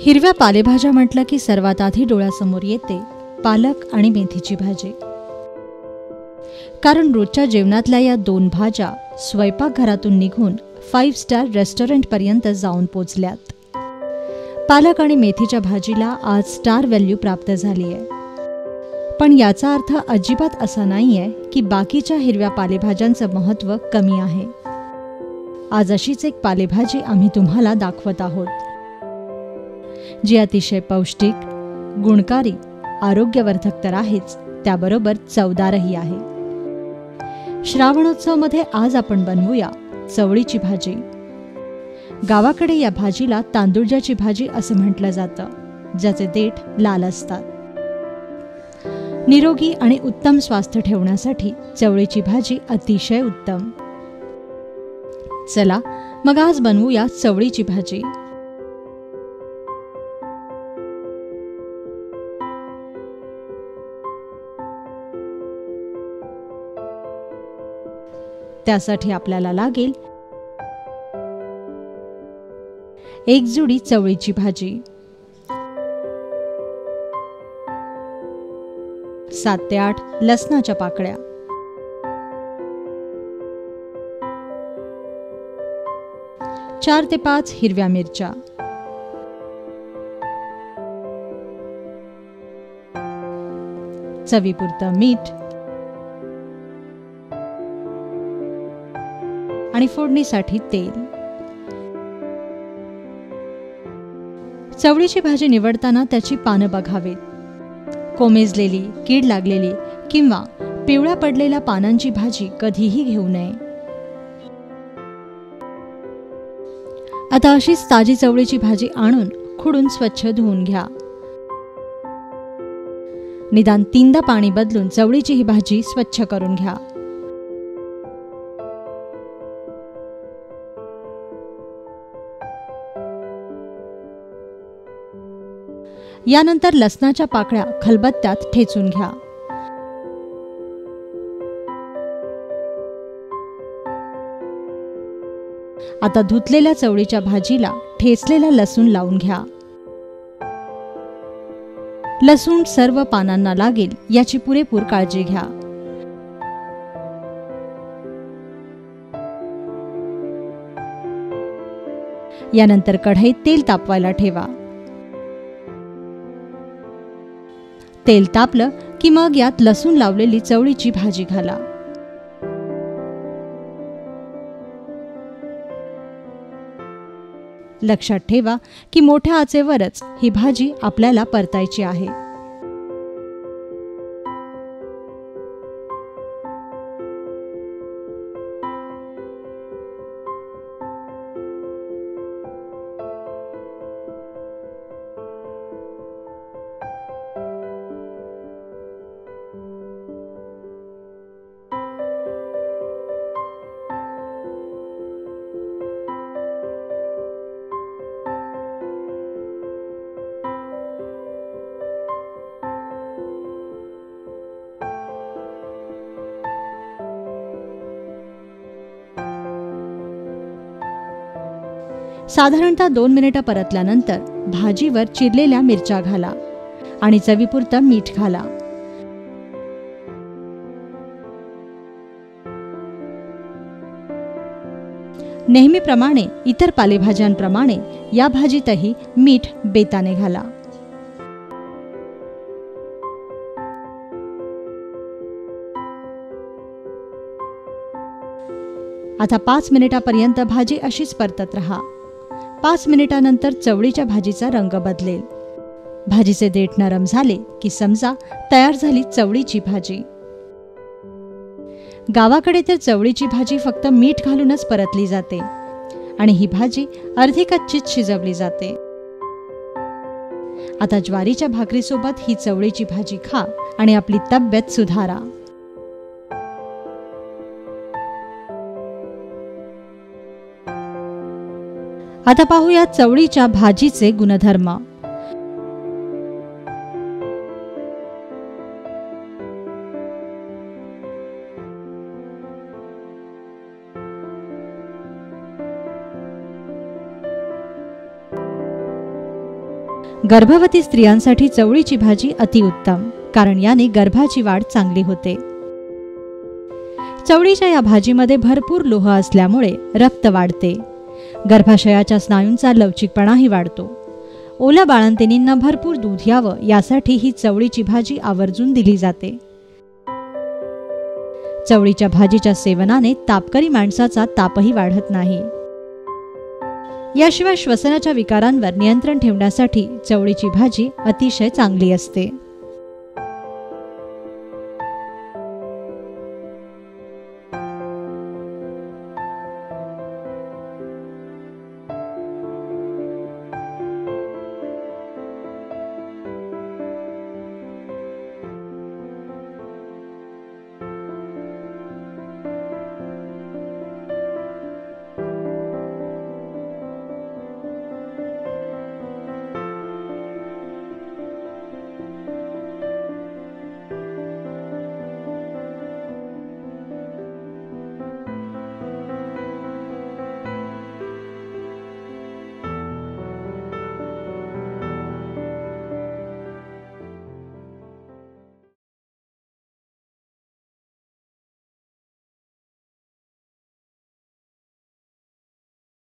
हिरव्या पालेभाज्या म्हटलं की सर्वात आधी डोळ्यासमोर येते पालक आणि मेथीची भाजी. कारण रोजच्या जेवणातल्या या दोन भाज्या स्वयंपाकघरातून निघून 5 स्टार रेस्टॉरंटपर्यंत जाऊन पोचल्यात. पालक आणि मेथीच्या भाजीला आज स्टार व्हॅल्यू प्राप्त झाली आहे. पण याचा अर्थ अजिबात असा नाहीये की बाकीच्या हिरव्या पालेभाज्यांचं महत्त्व कमी आहे. आज अशीच एक पालेभाजी आम्ही तुम्हाला दाखवत आहोत, जी अतिशय पौष्टिक, गुणकारी, आरोग्यवर्धक तर आहेच, त्याबरोबर चवदारही आहे. श्रावणोत्सवमध्ये आज आपण बनवूया चवळीची भाजी. गावाकडे या भाजीला तांदुळजाची भाजी असं म्हटलं जातं, ज्याचे देठ लाल असतात. निरोगी आणि उत्तम स्वास्थ्य ठेवण्यासाठी चवळीची भाजी अतिशय उत्तम. चला मग आज बनवूया चवळीची भाजी. त्यासाठी आपल्याला लागेल 1 जुडी चवळीची भाजी, 7 ते 8 लसणाच्या पाकळ्या, 4 ते 5 हिरव्या मिरच्या, चवीपुरतं मीठ आणि फोडणीसाठी तेल. चवळीची भाजी निवडताना त्याची पानं बघावीत. कोमेजलेली, कीड लागलेली किंवा पिवळ्या पडलेल्या पानांची भाजी कधीही घेऊ नये. आता अशीच ताजी चवळीची भाजी आणून खुडून स्वच्छ धुवून घ्या. निदान 3दा पाणी बदलून चवळीची ही भाजी स्वच्छ करून घ्या. यानंतर लसणाच्या पाकळ्या खलबत्त्यात ठेचून घ्या. आता धुतलेल्या चवळीच्या भाजीला ठेचलेला लसूण लावून घ्या. लसूण सर्व पानांना लागेल याची पुरेपूर काळजी घ्या. यानंतर कढईत तेल तापवायला ठेवा. तेल तापलं की मग यात लसूण लावलेली चवळीची भाजी घाला. लक्षात ठेवा की मोठ्या आचेवरच ही भाजी आपल्याला परतायची आहे. साधारणतः 2 मिनिटं परतल्यानंतर भाजीवर चिरलेल्या मिरच्या घाला आणि चवीपुरतं मीठ घाला. नेहमीप्रमाणे इतर पालेभाज्यांप्रमाणे या भाजीतही मीठ बेताने घाला. आता 5 मिनिटापर्यंत भाजी अशीच परतत रहा. 5 मिनिटानंतर चवळीच्या भाजीचा रंग बदलेल. भाजीचे देठ नरम झाले की समजा तयार झाली चवळीची भाजी. गावाकडे तर चवळीची भाजी फक्त मीठ घालूनच परतली जाते आणि ही भाजी अर्धी कच्चीच शिजवली जाते. आता ज्वारीच्या भाकरीसोबत ही चवळीची भाजी खा आणि आपली तब्येत सुधारा. आता पाहूया चवळीच्या भाजीचे गुणधर्म. गर्भवती स्त्रियांसाठी चवळीची भाजी अतिउत्तम, कारण याने गर्भाची वाढ चांगली होते. चवळीच्या या भाजीमध्ये भरपूर लोह असल्यामुळे रक्त वाढते. गर्भाशयाच्या स्नायूंचा लवचिकपणाही वाढतो. ओल्या बाळंतिणींना भरपूर दूध यावं यासाठी ही चवळीची भाजी आवर्जून दिली जाते. चवळीच्या भाजीच्या सेवनाने तापकरी माणसाचा तापही वाढत नाही. याशिवाय श्वसनाच्या विकारांवर नियंत्रण ठेवण्यासाठी चवळीची भाजी अतिशय चांगली असते.